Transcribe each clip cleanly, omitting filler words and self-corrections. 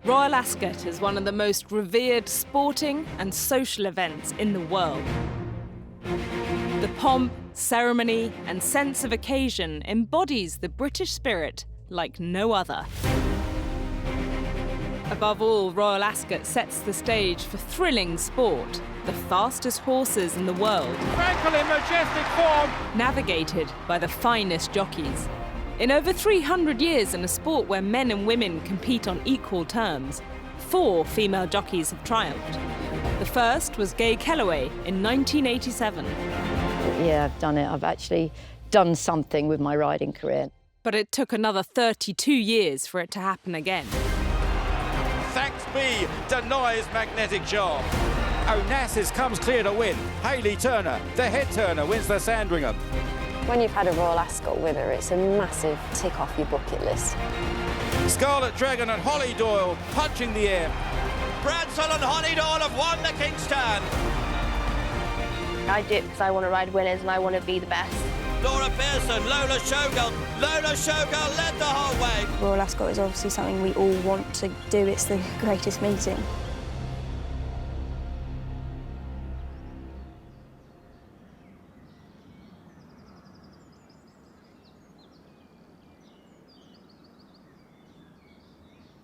Royal Ascot is one of the most revered sporting and social events in the world. The pomp, ceremony and sense of occasion embodies the British spirit like no other. Above all, Royal Ascot sets the stage for thrilling sport, the fastest horses in the world, Frankly majestic form, navigated by the finest jockeys. In over 300 years in a sport where men and women compete on equal terms, 4 female jockeys have triumphed. The first was Gay Kelleway in 1987. Yeah, I've done it. I've actually done something with my riding career. But it took another 32 years for it to happen again. Thanks B denies magnetic charm. Onassis comes clear to win. Hayley Turner, the head turner, wins the Sandringham. When you've had a Royal Ascot winner, it's a massive tick off your bucket list. Scarlet Dragon and Hollie Doyle punching the air. Bradsell and Hollie Doyle have won the King's Stand. I do it because I want to ride winners and I want to be the best. Laura Pearson, Lola Showgirl led the whole way. Royal Ascot is obviously something we all want to do. It's the greatest meeting.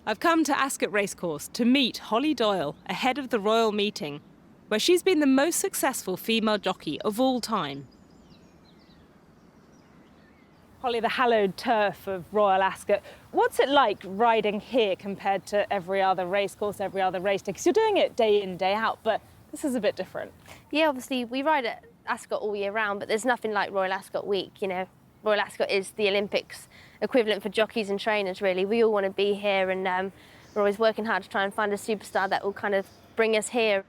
I've come to Ascot Racecourse to meet Hollie Doyle ahead of the royal meeting, where she's been the most successful female jockey of all time. Hollie, the hallowed turf of Royal Ascot. What's it like riding here compared to every other racecourse, every other race day? Because you're doing it day in, day out, but this is a bit different. Yeah, obviously we ride at Ascot all year round, but there's nothing like Royal Ascot Week, you know. Royal Ascot is the Olympics equivalent for jockeys and trainers, really. We all want to be here and we're always working hard to try and find a superstar that will kind of bring us here.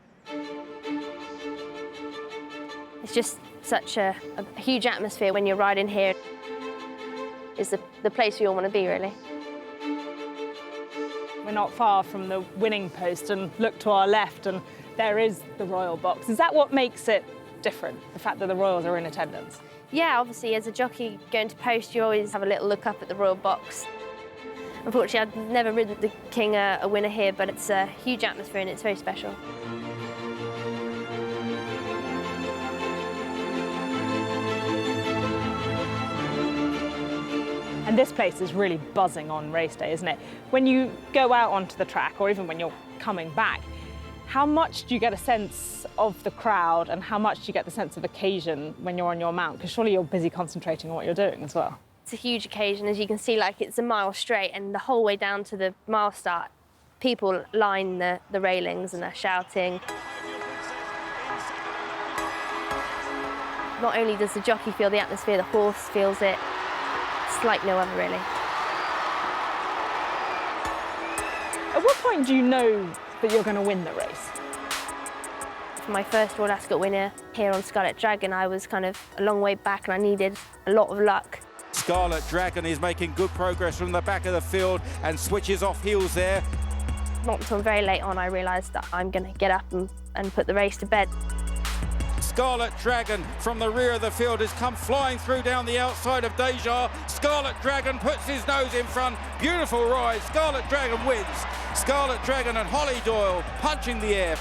It's just such a huge atmosphere when you're riding here. It's the place we all want to be, really. We're not far from the winning post and look to our left and there is the royal box. Is that what makes it different, the fact that the royals are in attendance? Yeah, obviously, as a jockey going to post, you always have a little look up at the royal box. Unfortunately, I've never ridden the King a winner here, but it's a huge atmosphere and it's very special. And this place is really buzzing on race day, isn't it? When you go out onto the track, or even when you're coming back, how much do you get a sense of the crowd and how much do you get the sense of occasion when you're on your mount? Because surely you're busy concentrating on what you're doing as well. It's a huge occasion, as you can see, like it's a mile straight and the whole way down to the mile start, people line the railings and they're shouting. Not only does the jockey feel the atmosphere, the horse feels it. It's like no other, really. At what point do you know that you're going to win the race? For my first Royal Ascot winner here on Scarlet Dragon, I was kind of a long way back and I needed a lot of luck. Scarlet Dragon is making good progress from the back of the field and switches off heels there. Not until very late on I realised that I'm going to get up and put the race to bed. Scarlet Dragon from the rear of the field has come flying through down the outside of Deja. Scarlet Dragon puts his nose in front. Beautiful ride. Scarlet Dragon wins. Scarlet Dragon and Hollie Doyle punching the air.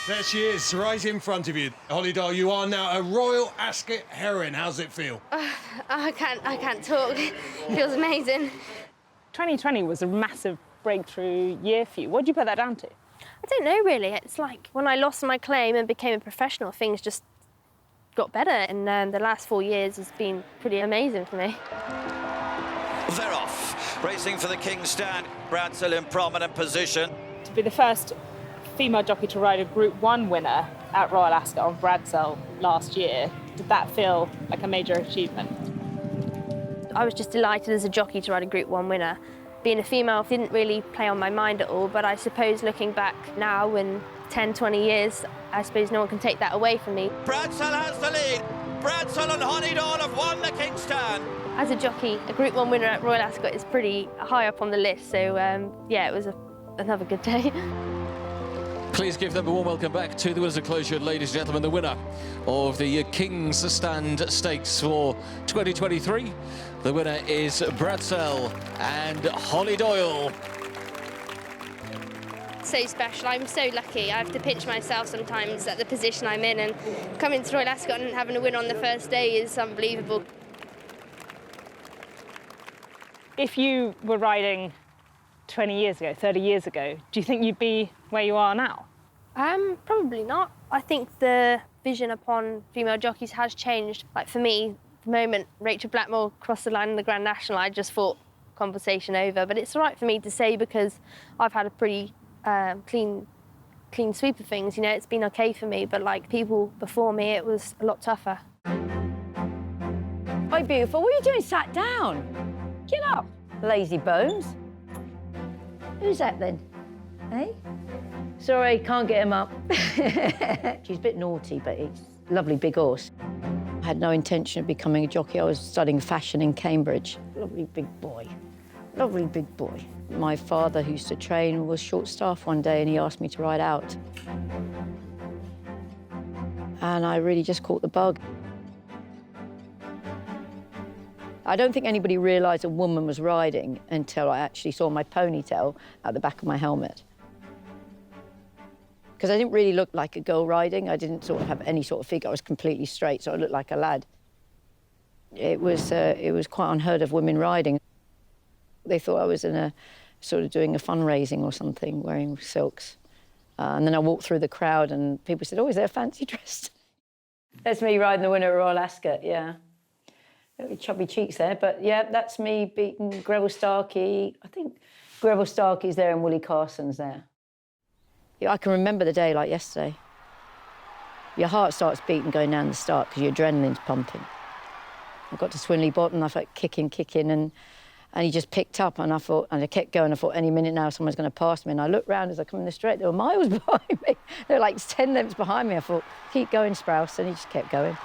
There she is, right in front of you. Hollie Doyle, you are now a Royal Ascot heroine. How's it feel? I can't talk. It feels amazing. 2020 was a massive breakthrough year for you. What do you put that down to? I don't know, really. It's like when I lost my claim and became a professional, things just got better. And the last 4 years has been pretty amazing for me. They're off, racing for the King's Stand. Bradsell in prominent position. To be the first female jockey to ride a Group 1 winner at Royal Ascot on Bradsell last year, did that feel like a major achievement? I was just delighted as a jockey to ride a Group 1 winner. Being a female didn't really play on my mind at all, but I suppose looking back now in 10, 20 years, I suppose no one can take that away from me. Bradsell has the lead. Bradsell and Hollie Doyle have won the King's Stand. As a jockey, a Group 1 winner at Royal Ascot is pretty high up on the list, so yeah, it was another good day. Please give them a warm welcome back to the winners of closure, ladies and gentlemen, the winner of the King's Stand Stakes for 2023. The winner is Bradsell and Hollie Doyle. So special. I'm so lucky. I have to pinch myself sometimes at the position I'm in, and coming to Royal Ascot and having a win on the first day is unbelievable. If you were riding 20 years ago, 30 years ago, do you think you'd be where you are now? Probably not. I think the vision upon female jockeys has changed. Like for me, the moment Rachel Blackmore crossed the line in the Grand National, I just thought conversation over. But it's all right for me to say because I've had a pretty clean sweep of things. You know, it's been okay for me. But like people before me, it was a lot tougher. Hi, beautiful. What are you doing? Sat down. Get up, lazy bones. Who's that then? Hey? Sorry, can't get him up. He's a bit naughty, but he's a lovely big horse. I had no intention of becoming a jockey. I was studying fashion in Cambridge. Lovely big boy. Lovely big boy. My father, who used to train, was short-staffed one day and he asked me to ride out. And I really just caught the bug. I don't think anybody realised a woman was riding until I actually saw my ponytail at the back of my helmet. Because I didn't really look like a girl riding. I didn't sort of have any sort of figure. I was completely straight, so I looked like a lad. It was quite unheard of women riding. They thought I was in a sort of doing a fundraising or something, wearing silks. And then I walked through the crowd and people said, "Oh, is there a fancy dress?" That's me riding the winner at Royal Ascot, yeah. Chubby cheeks there, but yeah, that's me beating Greville Starkey. I think Greville Starkey's there and Willie Carson's there. Yeah, I can remember the day like yesterday. Your heart starts beating going down the start because your adrenaline's pumping. I got to Swinley Bottom, I felt kicking, and he just picked up, and I thought, and I kept going. I thought, any minute now someone's going to pass me. And I looked round as I come in the straight. There were miles behind me. They were like 10 lengths behind me. I thought, keep going, Sprouse, and he just kept going.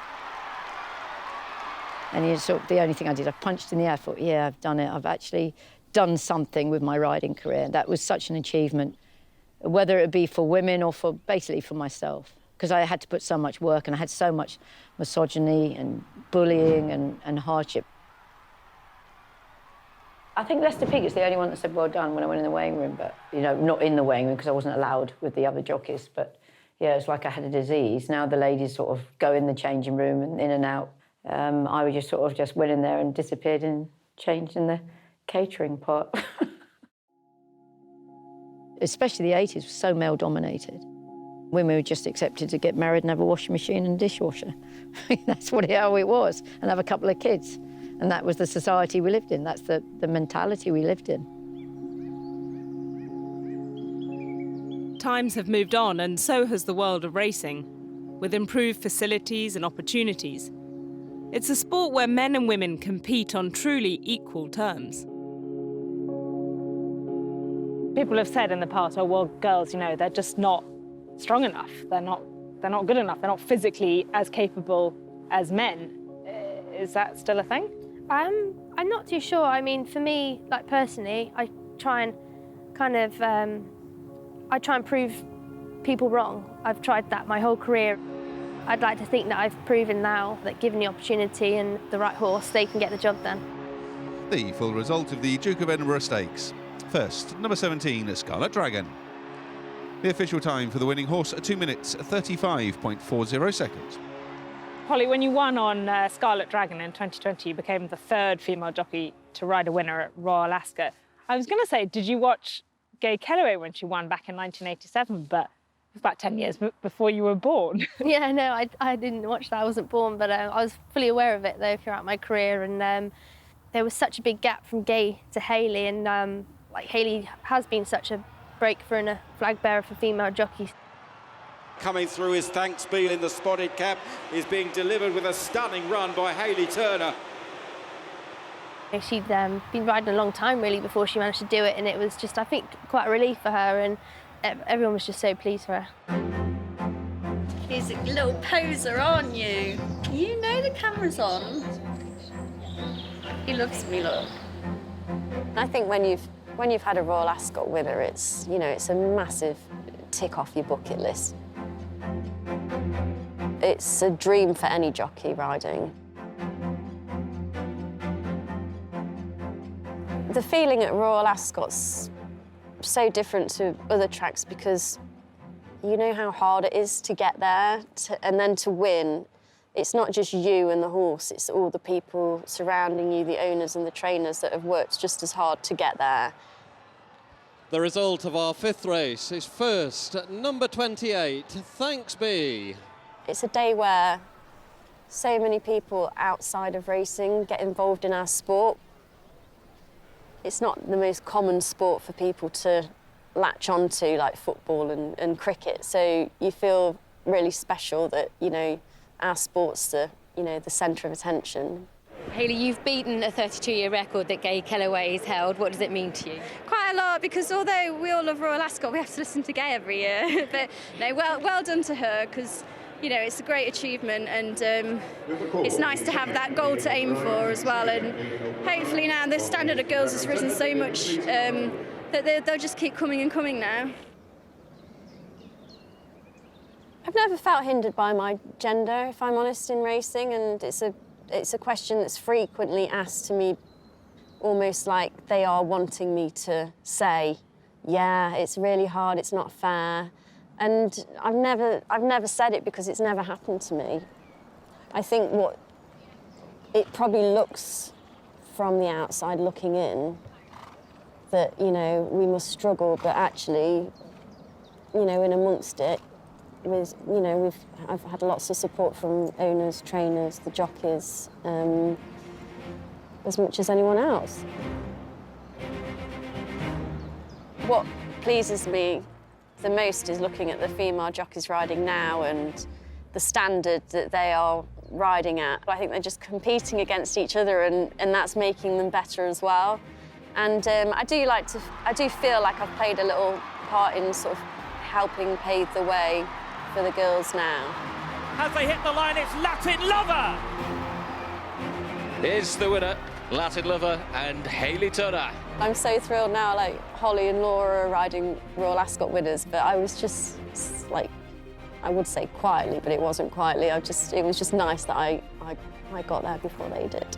And he sort of, the only thing I did, I punched in the air. I thought, yeah, I've done it. I've actually done something with my riding career. That was such an achievement, whether it be for women or for basically for myself, because I had to put so much work and I had so much misogyny and bullying and hardship. I think Lester Piggott's the only one that said well done when I went in the weighing room, but, you know, not in the weighing room because I wasn't allowed with the other jockeys, but, yeah, it's like I had a disease. Now the ladies sort of go in the changing room and in and out. I would just sort of just went in there and disappeared and changed in the catering part. Especially the 80s was so male-dominated. Women were just accepted to get married and have a washing machine and dishwasher. That's how it was, and have a couple of kids. And that was the society we lived in. That's the mentality we lived in. Times have moved on, and so has the world of racing. With improved facilities and opportunities, it's a sport where men and women compete on truly equal terms. People have said in the past, oh, well, girls, you know, they're just not strong enough. They're not good enough. They're not physically as capable as men. Is that still a thing? I'm not too sure. I mean, for me, like personally, I try and kind of, I try and prove people wrong. I've tried that my whole career. I'd like to think that I've proven now that given the opportunity and the right horse, they can get the job done. The full result of the Duke of Edinburgh Stakes. First, number 17, Scarlet Dragon. The official time for the winning horse, 2 minutes, 35.40 seconds. Hollie, when you won on Scarlet Dragon in 2020, you became the third female jockey to ride a winner at Royal Ascot. I was going to say, did you watch Gay Kelleway when she won back in 1987? But it was about 10 years before you were born. Yeah, no, I didn't watch that. I wasn't born, but I was fully aware of it, though, throughout my career. And there was such a big gap from Gay to Hayley. And like Hayley has been such a breakthrough and a flag bearer for female jockeys. Coming through is Thanks Beal in the spotted cap, is being delivered with a stunning run by Hayley Turner. She'd been riding a long time, really, before she managed to do it, and it was just, I think, quite a relief for her, and everyone was just so pleased for her. He's a little poser, aren't you? You know the camera's on. He loves me, look. I think when you've had a Royal Ascot winner, it's, you know, it's a massive tick off your bucket list. It's a dream for any jockey riding. The feeling at Royal Ascot's so different to other tracks because you know how hard it is to get there and then to win. It's not just you and the horse, it's all the people surrounding you, the owners and the trainers that have worked just as hard to get there. The result of our 5th race is first at number 28, Thanks Be. It's a day where so many people outside of racing get involved in our sport. It's not the most common sport for people to latch onto, like football and cricket, so you feel really special that, you know, our sport's the centre of attention. Hayley, you've beaten a 32-year record that Gay Kelleway has held. What does it mean to you? Quite a lot, because although we all love Royal Ascot, we have to listen to Gay every year. But no, well done to her, because you know it's a great achievement, and it's nice to have that goal to aim for as well. And hopefully now the standard of girls has risen so much that they'll just keep coming and coming now. I've never felt hindered by my gender, if I'm honest, in racing, and it's a question that's frequently asked to me, almost like they are wanting me to say, yeah, it's really hard, it's not fair. And I've never said it because it's never happened to me. I think what it probably looks from the outside looking in that, you know, we must struggle, but actually, you know, in amongst it, I've had lots of support from owners, trainers, the jockeys, as much as anyone else. What pleases me the most is looking at the female jockeys riding now and the standard that they are riding at. I think they're just competing against each other, and that's making them better as well. And I do feel like I've played a little part in sort of helping pave the way for the girls now. As they hit the line, it's Latin Lover! Is the winner, Latin Lover and Hayley Turner. I'm so thrilled now, like Hollie and Laura are riding Royal Ascot winners, but I was just like, I would say quietly, but it wasn't quietly. It was just nice that I got there before they did.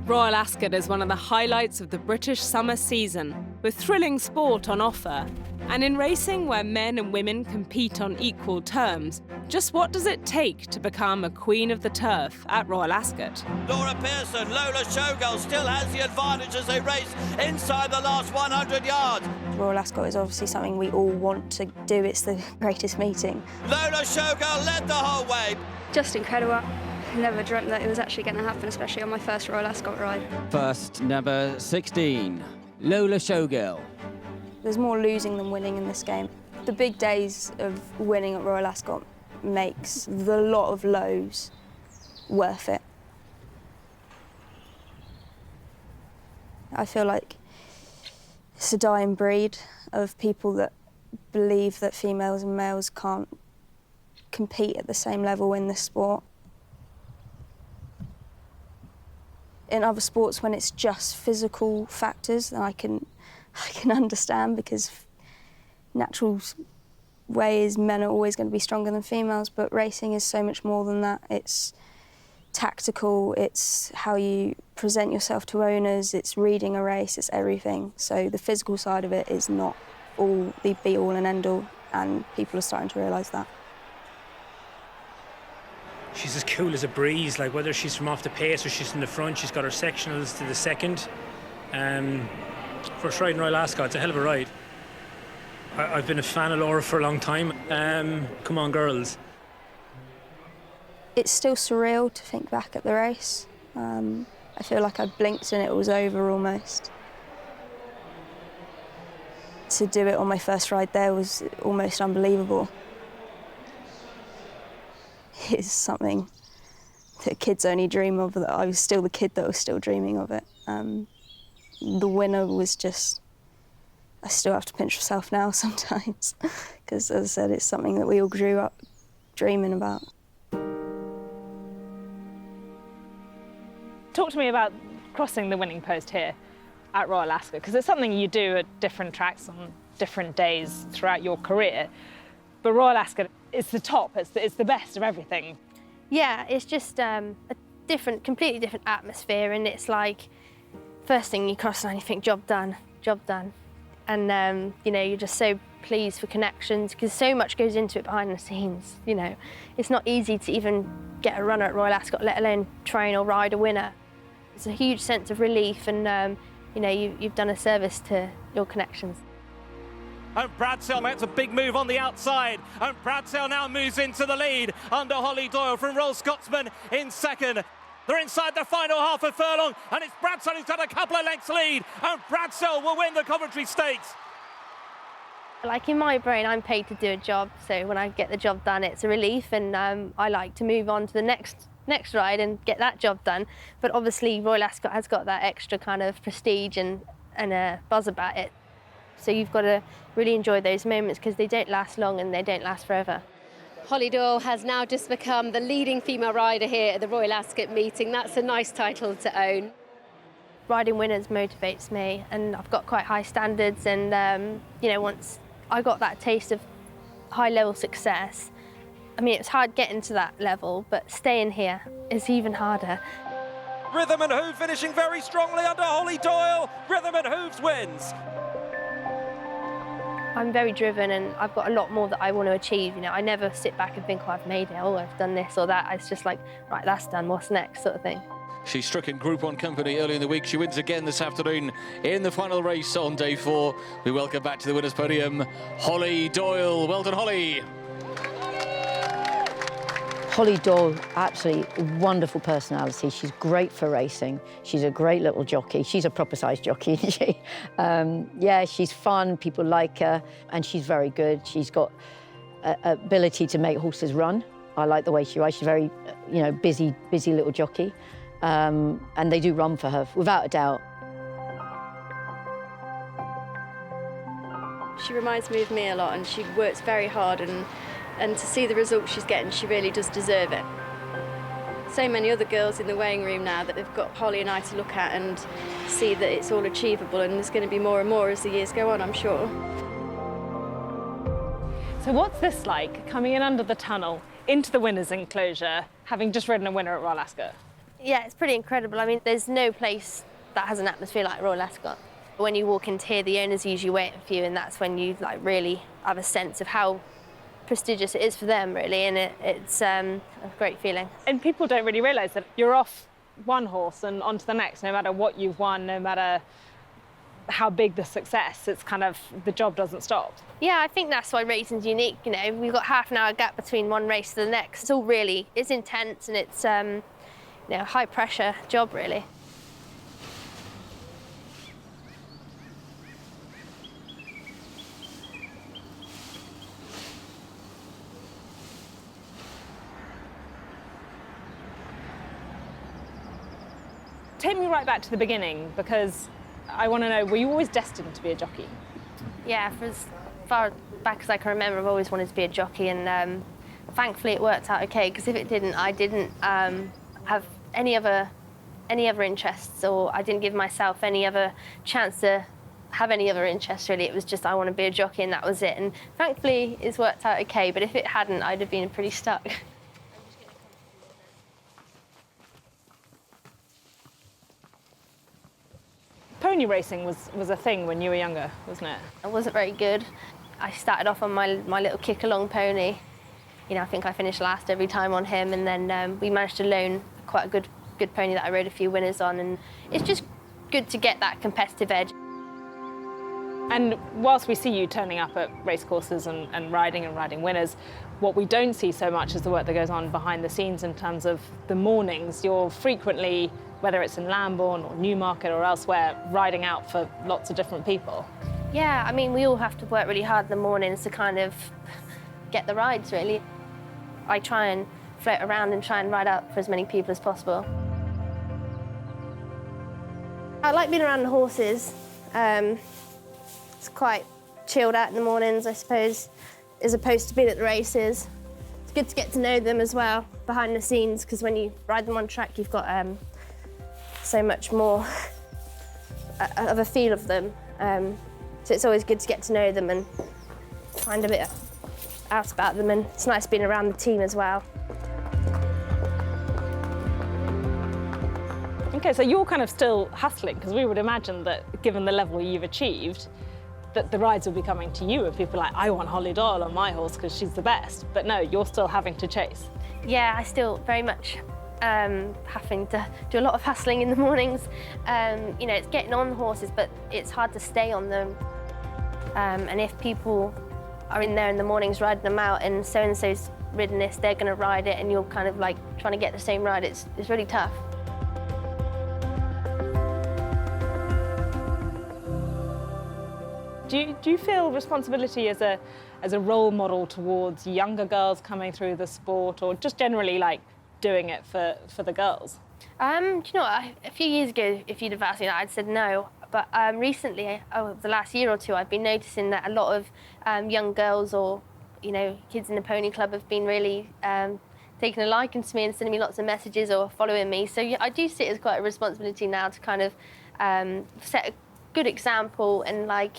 Royal Ascot is one of the highlights of the British summer season, with thrilling sport on offer. And in racing where men and women compete on equal terms, just what does it take to become a queen of the turf at Royal Ascot? Laura Pearson, Lola Showgirl still has the advantage as they race inside the last 100 yards. Royal Ascot is obviously something we all want to do. It's the greatest meeting. Lola Showgirl led the whole way. Just incredible. Never dreamt that it was actually going to happen, especially on my first Royal Ascot ride. First, number 16, Lola Showgirl. There's more losing than winning in this game. The big days of winning at Royal Ascot makes the lot of lows worth it. I feel like it's a dying breed of people that believe that females and males can't compete at the same level in this sport. In other sports, when it's just physical factors, then I can understand, because natural way is men are always going to be stronger than females, but racing is so much more than that. It's tactical, it's how you present yourself to owners, it's reading a race, it's everything. So the physical side of it is not all the be-all and end-all, and people are starting to realise that. She's as cool as a breeze, like whether she's from off the pace or she's in the front, she's got her sectionals to the second. First ride in Royal Ascot, it's a hell of a ride. I've been a fan of Laura for a long time. Come on, girls. It's still surreal to think back at the race. I feel like I blinked and it was over almost. To do it on my first ride there was almost unbelievable. It's something that kids only dream of, that I was still the kid that was still dreaming of it. The winner was just, I still have to pinch myself now sometimes, because as I said, it's something that we all grew up dreaming about. Talk to me about crossing the winning post here at Royal Ascot, because it's something you do at different tracks on different days throughout your career. But Royal Ascot is the top, it's the best of everything. Yeah, it's just a completely different atmosphere, and it's like, first thing you cross and you think, job done, job done. And, you know, you're just so pleased for connections, because so much goes into it behind the scenes, you know. It's not easy to even get a runner at Royal Ascot, let alone train or ride a winner. It's a huge sense of relief, and, you know, you've done a service to your connections. And Bradsell makes a big move on the outside, and Bradsell now moves into the lead under Hollie Doyle from Royal Scotsman in second. They're inside the final half a furlong, and it's Bradsell who's got a couple of lengths lead, and Bradsell will win the Coventry Stakes. Like, in my brain, I'm paid to do a job, so when I get the job done, it's a relief, and I like to move on to the next ride and get that job done. But obviously Royal Ascot has got that extra kind of prestige and a buzz about it. So you've got to really enjoy those moments, because they don't last long and they don't last forever. Hollie Doyle has now just become the leading female rider here at the Royal Ascot meeting. That's a nice title to own. Riding winners motivates me, and I've got quite high standards, and you know, once I got that taste of high-level success, I mean, it's hard getting to that level, but staying here is even harder. Rhythm and Hooves finishing very strongly under Hollie Doyle. Rhythm and Hooves wins. I'm very driven, and I've got a lot more that I want to achieve. You know, I never sit back and think, oh, I've made it, oh, I've done this or that. It's just like, right, that's done, what's next, sort of thing. She struck in Group 1 company early in the week. She wins again this afternoon in the final race on day 4. We welcome back to the winner's podium, Hollie Doyle. Well done, Hollie. Hollie Doyle, absolutely wonderful personality. She's great for racing. She's a great little jockey. She's a proper sized jockey, isn't she? Yeah, she's fun, people like her, and she's very good. She's got an ability to make horses run. I like the way she rides. She's very, you know, busy little jockey. And they do run for her, without a doubt. She reminds me of me a lot, and she works very hard, and to see the results she's getting, she really does deserve it. So many other girls in the weighing room now that have got Hollie and I to look at and see that it's all achievable, and there's going to be more and more as the years go on, I'm sure. So what's this like, coming in under the tunnel, into the winner's enclosure, having just ridden a winner at Royal Ascot? Yeah, it's pretty incredible. I mean, there's no place that has an atmosphere like Royal Ascot. When you walk into here, the owners usually waiting for you, and that's when you like really have a sense of how prestigious it is for them, really, and it's a great feeling. And people don't really realise that you're off one horse and onto the next, no matter what you've won, no matter how big the success, it's kind of, the job doesn't stop. Yeah, I think that's why racing's unique, you know. We've got half an hour gap between one race to the next. It's all really, it's intense, and it's, you know, high pressure job, really. Take me right back to the beginning, because I want to know, were you always destined to be a jockey? Yeah, for as far back as I can remember, I've always wanted to be a jockey, and thankfully it worked out okay, because if it didn't, I didn't have any other interests, or I didn't give myself any other chance to have any other interests, really. It was just, I want to be a jockey, and that was it. And thankfully it's worked out okay, but if it hadn't, I'd have been pretty stuck. Pony racing was a thing when you were younger, wasn't it? I wasn't very good. I started off on my little kick-along pony. You know, I think I finished last every time on him, and then we managed to loan quite a good pony that I rode a few winners on, and it's just good to get that competitive edge. And whilst we see you turning up at racecourses and riding winners, what we don't see so much is the work that goes on behind the scenes in terms of the mornings. You're frequently, whether it's in Lambourne or Newmarket or elsewhere, riding out for lots of different people. Yeah, I mean, we all have to work really hard in the mornings to kind of get the rides, really. I try and float around and try and ride out for as many people as possible. I like being around the horses. It's quite chilled out in the mornings, I suppose, as opposed to being at the races. It's good to get to know them as well, behind the scenes, because when you ride them on track, you've got so much more of a feel of them. So it's always good to get to know them and find a bit out about them, and it's nice being around the team as well. Okay, so you're kind of still hustling, because we would imagine that given the level you've achieved, that the rides will be coming to you and people are like, I want Hollie Doyle on my horse because she's the best. But no, you're still having to chase. Yeah, I still very much having to do a lot of hustling in the mornings. You know, it's getting on horses, but it's hard to stay on them. And if people are in there in the mornings riding them out and so-and-so's ridden this, they're going to ride it, and you're kind of like trying to get the same ride, it's really tough. Do you feel responsibility as a role model towards younger girls coming through the sport, or just generally like doing it for the girls? Do you know what? A few years ago, if you'd have asked me that, I'd said no. But recently, the last year or two, I've been noticing that a lot of young girls or, you know, kids in the pony club have been really taking a liking to me and sending me lots of messages or following me. So yeah, I do see it as quite a responsibility now to kind of set a good example, and like,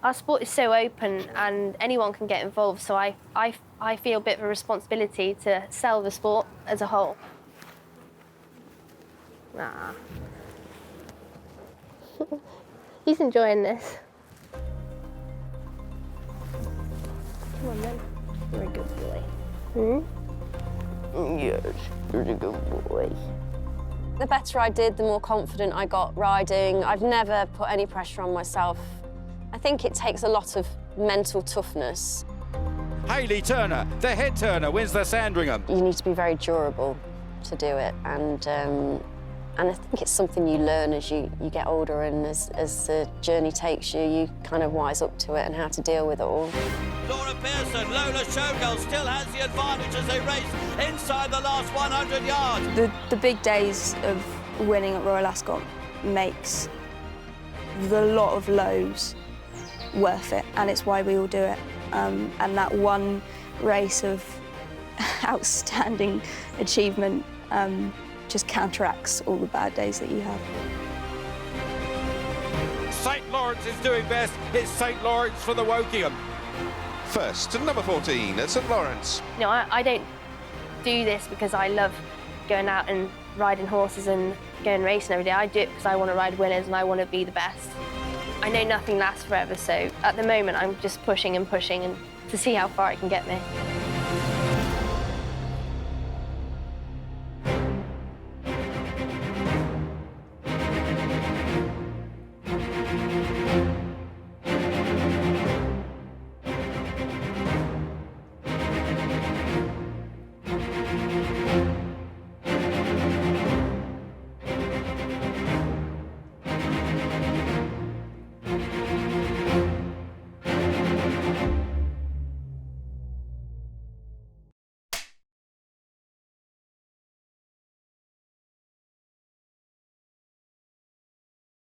our sport is so open and anyone can get involved, so I feel a bit of a responsibility to sell the sport as a whole. Ah. He's enjoying this. Come on then. You're a good boy. Yes, you're a good boy. The better I did, the more confident I got riding. I've never put any pressure on myself. I think it takes a lot of mental toughness. Hayley Turner, the head turner, wins the Sandringham. You need to be very durable to do it, and I think it's something you learn as you get older, and as the journey takes you, you kind of wise up to it and how to deal with it all. Laura Pearson, Lola Showgirl still has the advantage as they race inside the last 100 yards. The big days of winning at Royal Ascot makes the lot of lows worth it, and it's why we all do it. And that one race of outstanding achievement just counteracts all the bad days that you have. St Lawrence is doing best. It's St Lawrence for the Wokingham. First, number 14 at St Lawrence. You know, I don't do this because I love going out and riding horses and going racing every day. I do it because I want to ride winners and I want to be the best. I know nothing lasts forever, so at the moment I'm just pushing and pushing and to see how far it can get me.